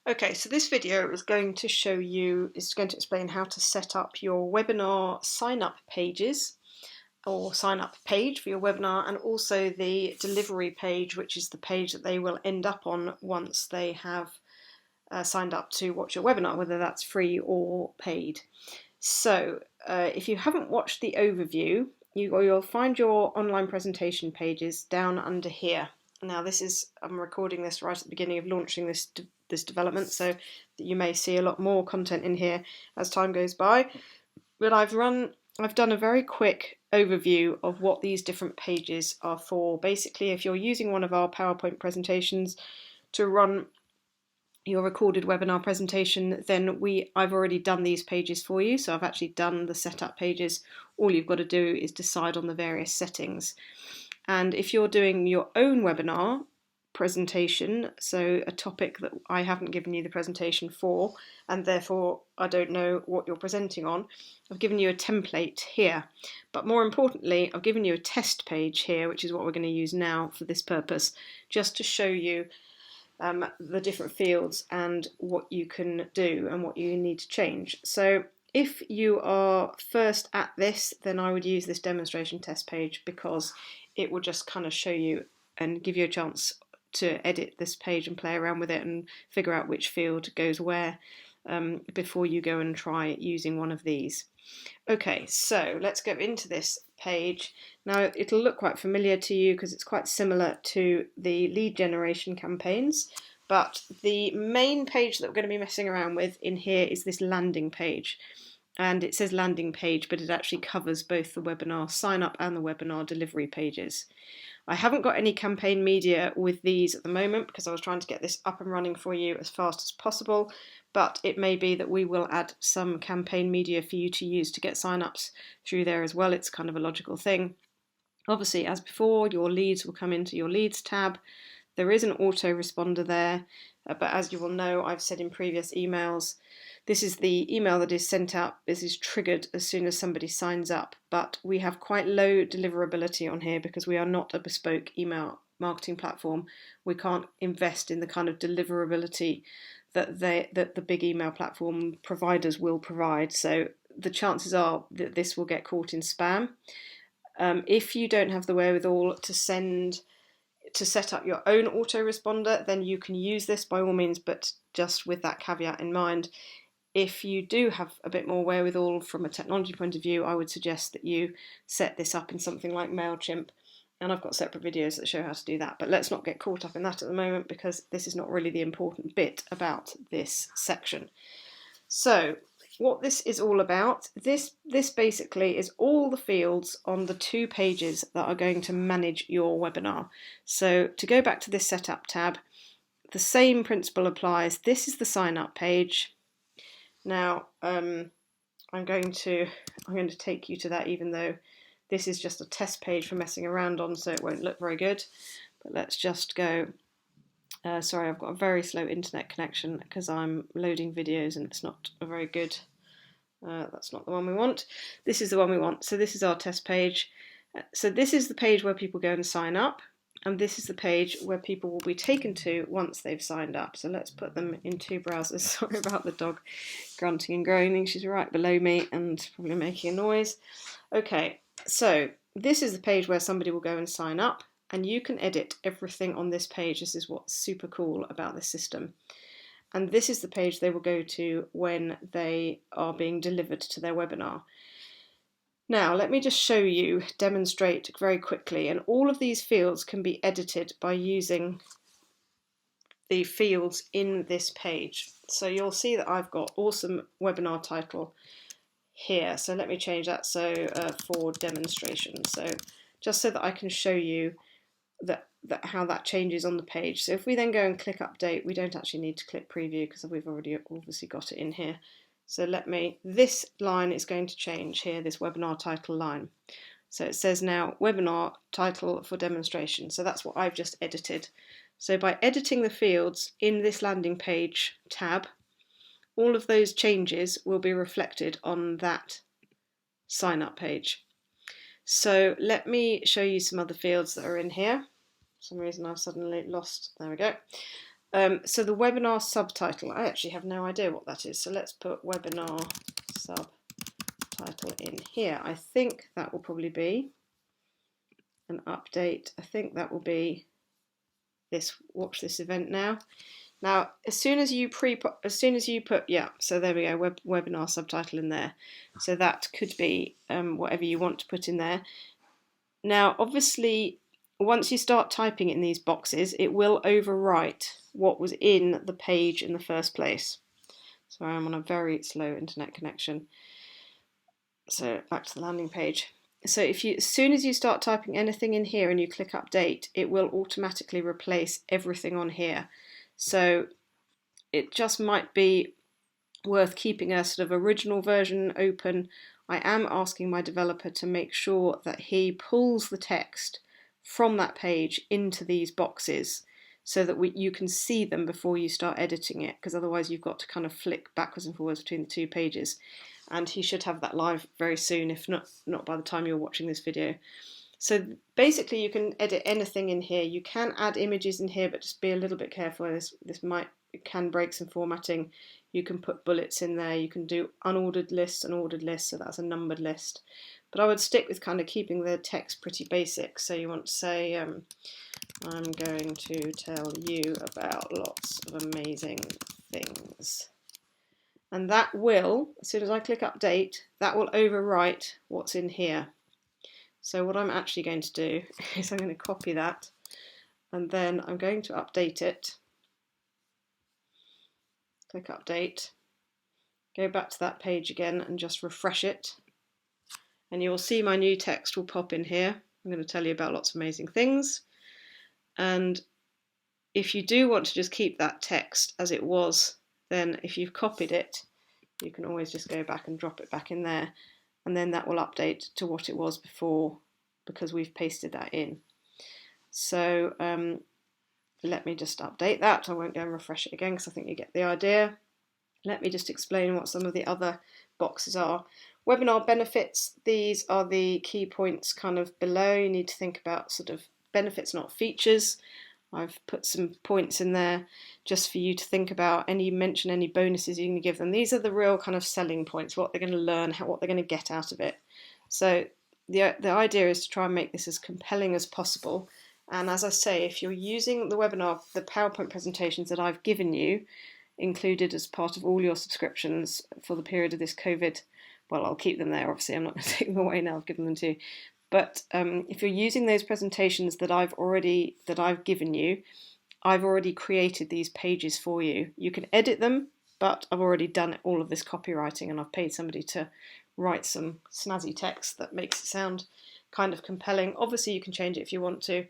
Okay, so this video is going to explain how to set up your webinar sign-up pages or sign-up page for your webinar, and also the delivery page, which is the page that they will end up on once they have signed up to watch your webinar, whether that's free or paid. So if you haven't watched the overview, you'll find your online presentation pages down under here. Now I'm recording this right at the beginning of launching this development, so that you may see a lot more content in here as time goes by. But I've done a very quick overview of what these different pages are for. Basically, if you're using one of our PowerPoint presentations to run your recorded webinar presentation, then I've already done these pages for you. So I've actually done the setup pages. All you've got to do is decide on the various settings. And if you're doing your own webinar presentation, so a topic that I haven't given you the presentation for, and therefore I don't know what you're presenting on, I've given you a template here. But more importantly, I've given you a test page here, which is what we're going to use now for this purpose, just to show you the different fields and what you can do and what you need to change. So if you are first at this, then I would use this demonstration test page, because it will just kind of show you and give you a chance to edit this page and play around with it and figure out which field goes where before you go and try using one of these. Okay, so let's go into this page. Now it'll look quite familiar to you because it's quite similar to the lead generation campaigns, but the main page that we're going to be messing around with in here is this landing page. And it says landing page, but it actually covers both the webinar sign up and the webinar delivery pages. I haven't got any campaign media with these at the moment because I was trying to get this up and running for you as fast as possible, but it may be that we will add some campaign media for you to use to get sign-ups through there as well. It's kind of a logical thing. Obviously, as before, your leads will come into your leads tab. There is an autoresponder there, but as you will know, I've said in previous emails, this is the email that is sent out. This is triggered as soon as somebody signs up, but we have quite low deliverability on here because we are not a bespoke email marketing platform. We can't invest in the kind of deliverability that the big email platform providers will provide. So the chances are that this will get caught in spam. If you don't have the wherewithal to set up your own autoresponder, then you can use this by all means, but just with that caveat in mind. If you do have a bit more wherewithal from a technology point of view, I would suggest that you set this up in something like MailChimp, and I've got separate videos that show how to do that, but let's not get caught up in that at the moment because this is not really the important bit about this section. So what this is all about, this basically is all the fields on the two pages that are going to manage your webinar. So to go back to this setup tab, the same principle applies. This is the sign up page. Now I'm going to take you to that, even though this is just a test page for messing around on, so it won't look very good. But let's just go. Sorry, I've got a very slow internet connection because I'm loading videos and it's not a very good. That's not the one we want. This is the one we want. So this is our test page. So this is the page where people go and sign up, and this is the page where people will be taken to once they've signed up. So let's put them in two browsers. Sorry about the dog grunting and groaning. She's right below me and probably making a noise. Okay, so this is the page where somebody will go and sign up, and you can edit everything on this page. This is what's super cool about this system. And this is the page they will go to when they are being delivered to their webinar. Now, let me just show you, demonstrate very quickly, and all of these fields can be edited by using the fields in this page. So you'll see that I've got awesome webinar title here. So let me change that for demonstration. So just so that I can show you how that changes on the page. So if we then go and click update, we don't actually need to click preview because we've already obviously got it in here. So this line is going to change here, this webinar title line. So it says now webinar title for demonstration. So that's what I've just edited. So by editing the fields in this landing page tab, all of those changes will be reflected on that sign up page. So let me show you some other fields that are in here. For some reason I've suddenly lost, there we go. So the webinar subtitle, I actually have no idea what that is. So let's put webinar subtitle in here. I think that will probably be an update. I think that will be this, watch this event now. Now, as soon as you put, yeah, so there we go, webinar subtitle in there. So that could be whatever you want to put in there. Now, obviously, once you start typing in these boxes, it will overwrite what was in the page in the first place. Sorry, I'm on a very slow internet connection. So back to the landing page. So if you, as soon as you start typing anything in here and you click update, it will automatically replace everything on here. So it just might be worth keeping a sort of original version open. I am asking my developer to make sure that he pulls the text from that page into these boxes so that you can see them before you start editing it, because otherwise you've got to kind of flick backwards and forwards between the two pages. And he should have that live very soon, if not by the time you're watching this video. So basically you can edit anything in here. You can add images in here, but just be a little bit careful. This it can break some formatting. You can put bullets in there. You can do unordered lists and ordered lists, so that's a numbered list. But I would stick with kind of keeping the text pretty basic. So you want to say, I'm going to tell you about lots of amazing things. And that will, as soon as I click update, that will overwrite what's in here. So what I'm actually going to do is I'm going to copy that, and then I'm going to update it. Click update, go back to that page again and just refresh it. And you will see my new text will pop in here. I'm going to tell you about lots of amazing things. And if you do want to just keep that text as it was, then if you've copied it, you can always just go back and drop it back in there. And then that will update to what it was before, because we've pasted that in. So let me just update that. I won't go and refresh it again because I think you get the idea. Let me just explain what some of the other boxes are. Webinar benefits, these are the key points kind of below. You need to think about sort of benefits, not features. I've put some points in there just for you to think about. Mention any bonuses you can give them. These are the real kind of selling points, what they're going to learn, what they're going to get out of it. So the idea is to try and make this as compelling as possible. And as I say, if you're using the webinar, the PowerPoint presentations that I've given you, included as part of all your subscriptions for the period of this COVID, well, I'll keep them there, obviously, I'm not going to take them away now, I've given them to you. But if you're using those presentations that I've given you, I've already created these pages for you. You can edit them, but I've already done all of this copywriting, and I've paid somebody to write some snazzy text that makes it sound kind of compelling. Obviously, you can change it if you want to.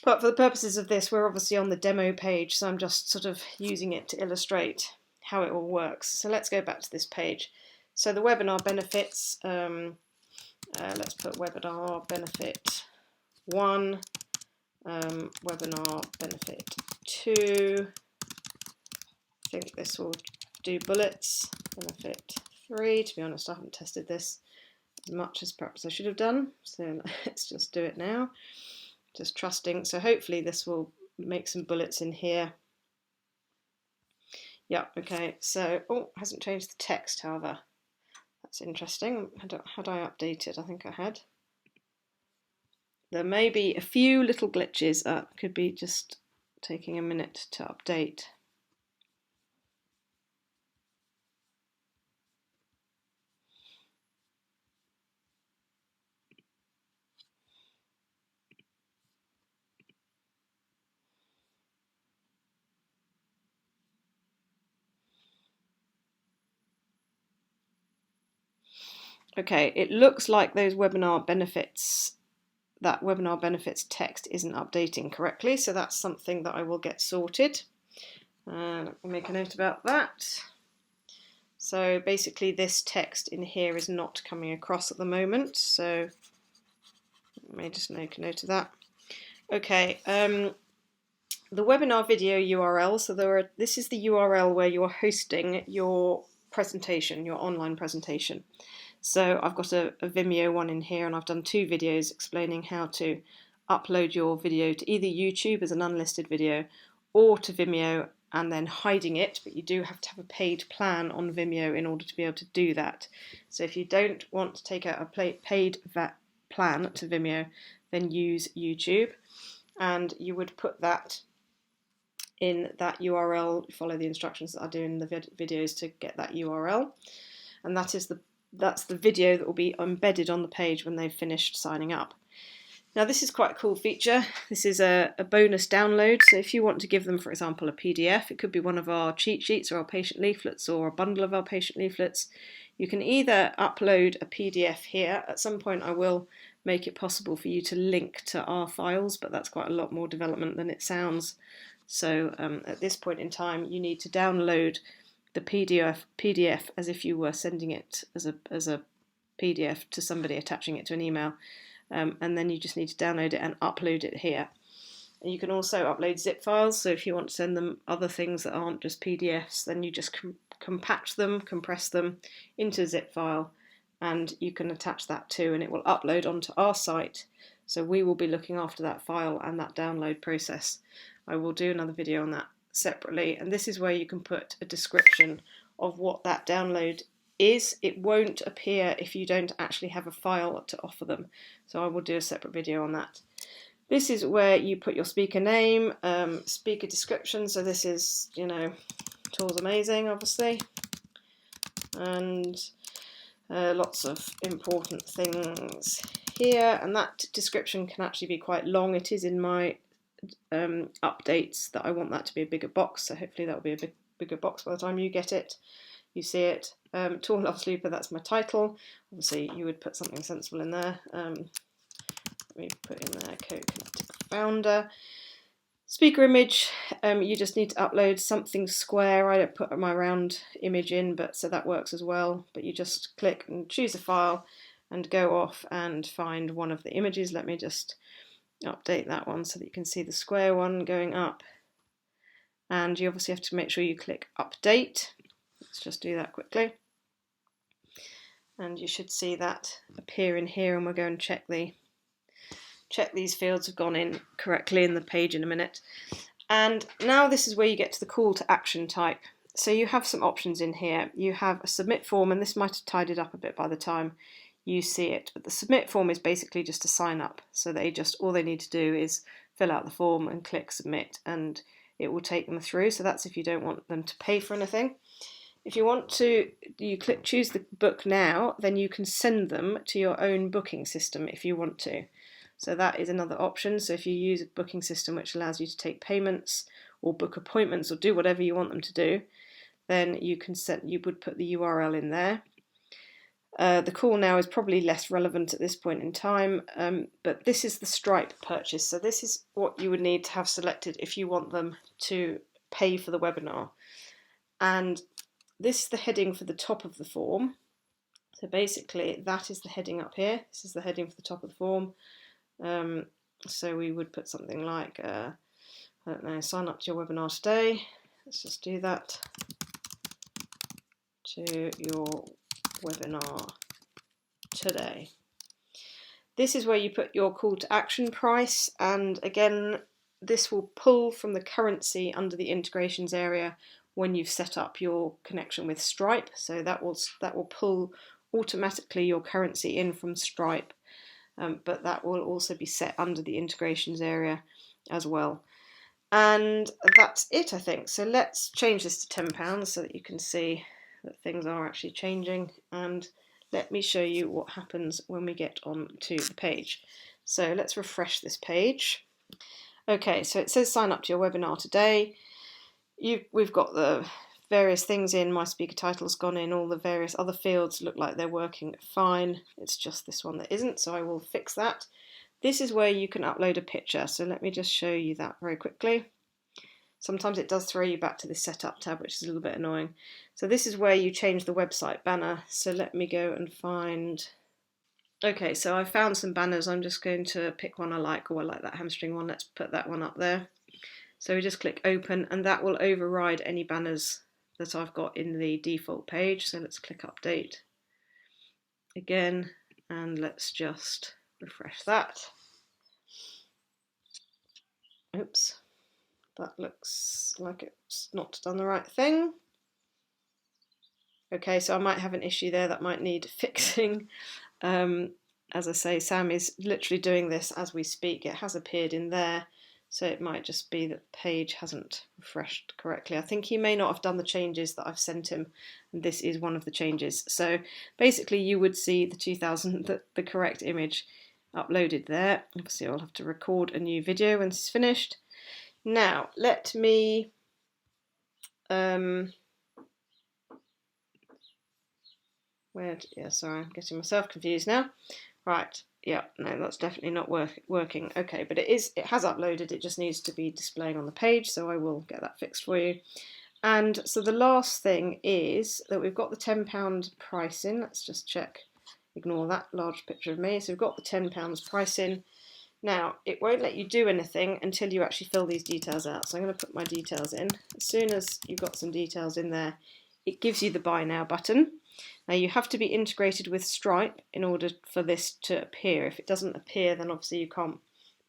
But for the purposes of this, we're obviously on the demo page, so I'm just sort of using it to illustrate how it all works. So let's go back to this page. So the webinar benefits, let's put webinar benefit 1, webinar benefit 2, I think this will do bullets, benefit 3, to be honest I haven't tested this as much as perhaps I should have done, so let's just do it now, just trusting, so hopefully this will make some bullets in here. Yeah, okay, so, oh, hasn't changed the text however. That's interesting. Had I updated? I think I had. There may be a few little glitches. Could be just taking a minute to update. Okay, it looks like those webinar benefits, that webinar benefits text isn't updating correctly, so that's something that I will get sorted. Let me make a note about that. So basically this text in here is not coming across at the moment, so let me just make a note of that. Okay, the webinar video URL, so this is the URL where you're hosting your presentation, your online presentation. So I've got a Vimeo one in here, and I've done 2 videos explaining how to upload your video to either YouTube as an unlisted video or to Vimeo and then hiding it, but you do have to have a paid plan on Vimeo in order to be able to do that. So if you don't want to take out a paid plan to Vimeo, then use YouTube, and you would put that in that URL, follow the instructions that I do in the videos to get that URL, and that's the video that will be embedded on the page when they've finished signing up. Now this is quite a cool feature. This is a bonus download, so if you want to give them, for example, a PDF, it could be one of our cheat sheets or our patient leaflets or a bundle of our patient leaflets, you can either upload a PDF here. At some point I will make it possible for you to link to our files, but that's quite a lot more development than it sounds. So at this point in time you need to download the PDF as if you were sending it as a PDF to somebody, attaching it to an email. And then you just need to download it and upload it here. And you can also upload zip files, so if you want to send them other things that aren't just PDFs, then you just compact them, compress them into a zip file, and you can attach that too, and it will upload onto our site. So we will be looking after that file and that download process. I will do another video on that separately, and this is where you can put a description of what that download is. It won't appear if you don't actually have a file to offer them, so I will do a separate video on that. This is where you put your speaker name, speaker description, so this is, you know, Tour's amazing, obviously, and lots of important things here, and that description can actually be quite long. It is in my updates that I want that to be a bigger box, so hopefully that will be a bigger box by the time you get it, you see it. Tour loves Looper, that's my title. Obviously you would put something sensible in there. Let me put in there Co-Kinetic founder. Speaker image, you just need to upload something square. I don't put my round image in, but so that works as well. But you just click and choose a file and go off and find one of the images. Let me just update that one so that you can see the square one going up. And you obviously have to make sure you click update. Let's just do that quickly. And you should see that appear in here, and we'll go and check these fields have gone in correctly in the page in a minute. And now this is where you get to the call to action type. So you have some options in here. You have a submit form, and this might have tidied up a bit by the time you see it, but the submit form is basically just a sign up. So all they need to do is fill out the form and click submit, and it will take them through. So that's if you don't want them to pay for anything. If you want to, choose the book now, then you can send them to your own booking system if you want to. So that is another option. So if you use a booking system which allows you to take payments or book appointments or do whatever you want them to do, then you would put the URL in there. The call now is probably less relevant at this point in time, but this is the Stripe purchase. So this is what you would need to have selected if you want them to pay for the webinar. And this is the heading for the top of the form. So basically that is the heading up here. This is the heading for the top of the form. So we would put something like, I don't know, sign up to your webinar today. Let's just do that. To your webinar today. This is where you put your call to action price, and again this will pull from the currency under the integrations area when you've set up your connection with Stripe. So that will pull automatically your currency in from Stripe, but that will also be set under the integrations area as well. And that's it, I think. So let's change this to £10 so that you can see that things are actually changing, and let me show you what happens when we get on to the page. So let's refresh this page. Okay, so it says sign up to your webinar today. We've got the various things in. My speaker title's gone in. All the various other fields look like they're working fine. It's just this one that isn't, so I will fix that. This is where you can upload a picture, so let me just show you that very quickly. Sometimes it does throw you back to the setup tab, which is a little bit annoying. So this is where you change the website banner. So let me go and find... Okay, so I found some banners. I'm just going to pick one I like. Oh, I like that hamstring one. Let's put that one up there. So we just click open, and that will override any banners that I've got in the default page. So let's click update again, and let's just refresh that. Oops. That looks like it's not done the right thing. Okay, so I might have an issue there that might need fixing. As I say, Sam is literally doing this as we speak. It has appeared in there, so it might just be that the page hasn't refreshed correctly. I think he may not have done the changes that I've sent him, and this is one of the changes. So basically you would see the 2000, the correct image uploaded there. Obviously I'll have to record a new video when it's finished. Now let me sorry, I'm getting myself confused now. Right, yeah, no, that's definitely not working. Okay, but it has uploaded, it just needs to be displaying on the page, so I will get that fixed for you. And so the last thing is that we've got the £10 pricing. Let's just check, ignore that large picture of me. So we've got the £10 pricing. Now, it won't let you do anything until you actually fill these details out. So I'm going to put my details in. As soon as you've got some details in there, it gives you the Buy Now button. Now you have to be integrated with Stripe in order for this to appear. If it doesn't appear, then obviously you can't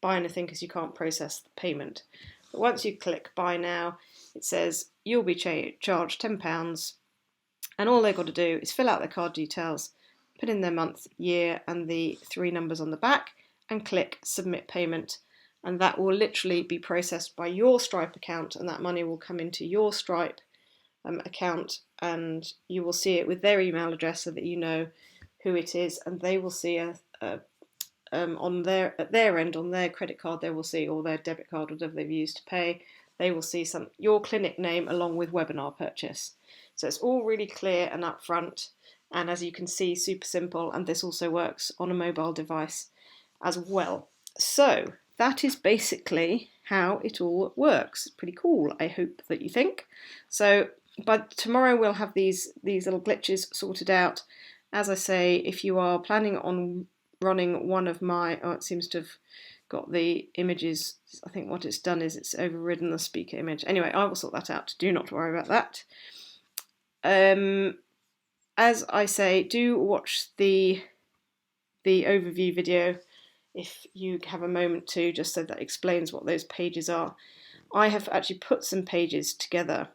buy anything because you can't process the payment. But once you click Buy Now, it says you'll be charged £10, and all they've got to do is fill out their card details, put in their month, year, and the 3 numbers on the back, and click Submit Payment. And that will literally be processed by your Stripe account, and that money will come into your Stripe account, and you will see it with their email address so that you know who it is, and they will see at their end, on their credit card, they will see, or their debit card, whatever they've used to pay, they will see your clinic name along with webinar purchase. So it's all really clear and upfront, and as you can see, super simple, and this also works on a mobile device as well. So that is basically how it all works. Pretty cool, I hope that you think. So by tomorrow we'll have these little glitches sorted out. As I say, if you are planning on running one of my, it seems to have got the images, I think what it's done is it's overridden the speaker image. Anyway, I will sort that out, do not worry about that. As I say, do watch the overview video if you have a moment to, just so that explains what those pages are. I have actually put some pages together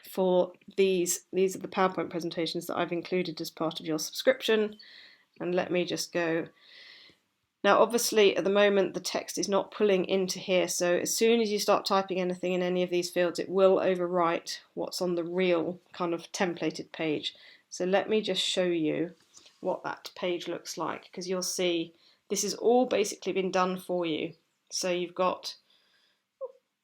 for these are the PowerPoint presentations that I've included as part of your subscription. And let me just go. Now obviously at the moment the text is not pulling into here, so as soon as you start typing anything in any of these fields, it will overwrite what's on the real kind of templated page. So let me just show you what that page looks like, because you'll see this has all basically been done for you. So you've got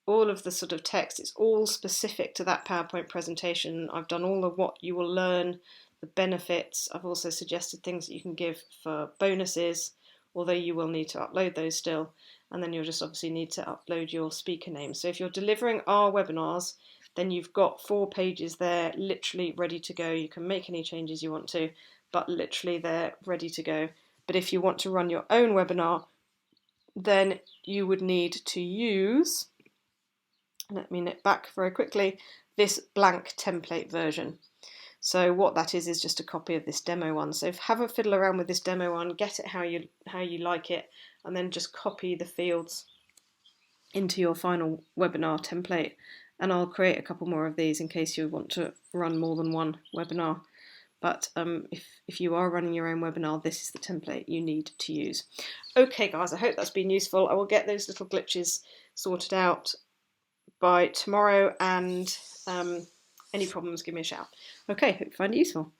all of the sort of text, it's all specific to that PowerPoint presentation. I've done all of what you will learn, the benefits. I've also suggested things that you can give for bonuses, although you will need to upload those still. And then you'll just obviously need to upload your speaker name. So if you're delivering our webinars, then you've got 4 pages there literally ready to go. You can make any changes you want to, but literally they're ready to go. But if you want to run your own webinar, then you would need to use, let me nip back very quickly, this blank template version. So what that is just a copy of this demo one. So have a fiddle around with this demo one, get it how you like it, and then just copy the fields into your final webinar template. And I'll create a couple more of these in case you want to run more than one webinar. But if you are running your own webinar, this is the template you need to use. Okay guys, I hope that's been useful. I will get those little glitches sorted out by tomorrow, and any problems, give me a shout. Okay, hope you find it useful.